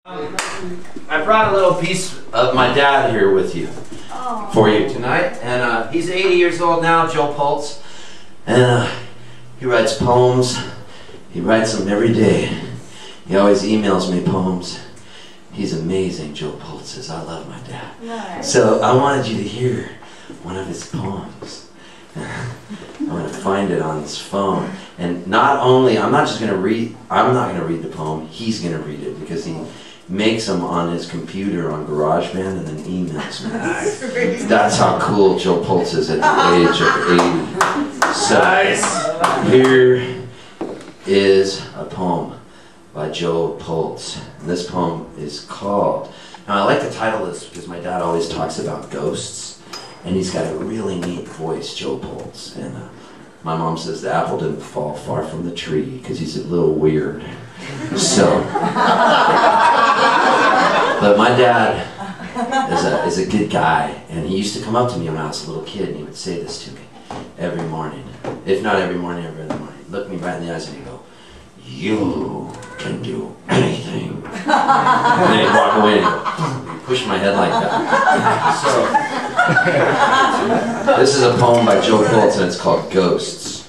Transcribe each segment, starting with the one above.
I brought a little piece of my dad here with you for you tonight, and he's 80 years old now, Joe Poltz, and he writes poems. He writes them every day. He always emails me poems. He's amazing, Joe Poltz is. I love my dad. Nice. So I wanted you to hear one of his poems. I'm going to find it on his phone. And not only, I'm not going to read the poem, he's going to read it because he makes them on his computer on GarageBand and then emails me. Nice. That's how cool Joe Poltz is at the age of 80. So nice. Here is a poem by Joe Poltz. And this poem is called, now I like to title this because my dad always talks about ghosts. And he's got a really neat voice, Joe Poltz. And my mom says the apple didn't fall far from the tree because he's a little weird. So, but my dad is a good guy, and he used to come up to me when I was a little kid, and he would say this to me every morning. If not every morning, every other morning. He'd look me right in the eyes and he'd go, "You can do anything." And then he'd walk away and he'd push my head like that. So, this is a poem by Joe Poltz, and it's called Ghosts.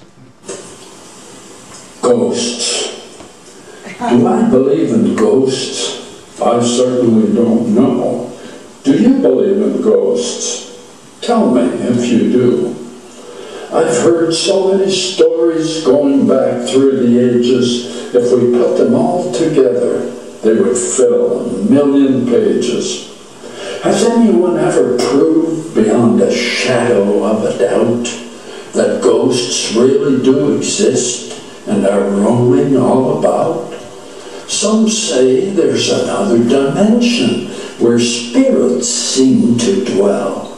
Ghosts. Do I believe in ghosts? I certainly don't know. Do you believe in ghosts? Tell me if you do. I've heard so many stories going back through the ages. If we put them all together, they would fill 1 million pages. Has anyone ever proved beyond a shadow of a doubt that ghosts really do exist and are roaming all about? Some say there's another dimension where spirits seem to dwell.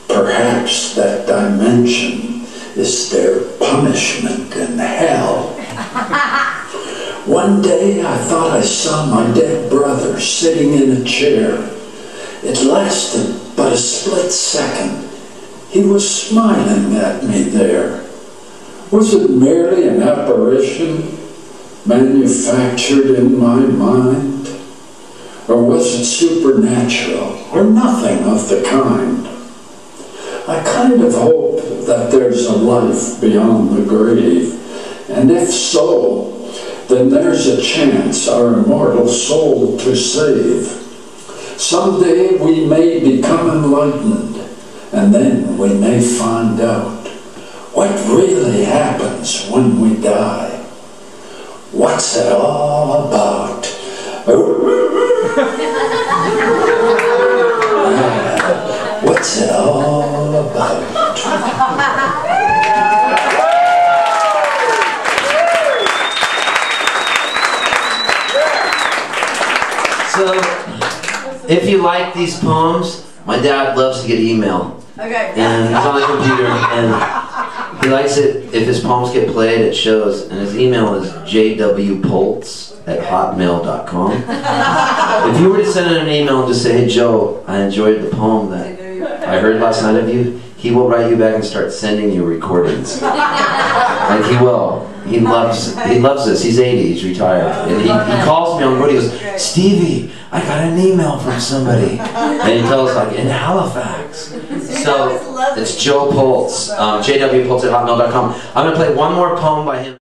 Perhaps that dimension is their punishment in hell. One day I thought I saw my dead brother sitting in a chair. It lasted but a split second. He was smiling at me there. Was it merely an apparition manufactured in my mind? Or was it supernatural, or nothing of the kind? I kind of hope that there's a life beyond the grave, and if so, then there's a chance our immortal soul to save. Someday we may become enlightened, and then we may find out what really happens when we die. What's it all about? What's it all about? So, if you like these poems, my dad loves to get email. Okay. And he's on the computer, and he likes it if his poems get played at shows, and his email is jwpoltz@hotmail.com. If you were to send in an email and just say, "Hey Joe, I enjoyed the poem that I heard last night of you," he will write you back and start sending you recordings. Like he will. He loves this. He's 80, he's retired. And he calls me on the road, he goes, "Stevie, I got an email from somebody." And he tells us, like, in Halifax. So, it's Joe Poltz, jwpoltz@hotmail.com. I'm going to play one more poem by him.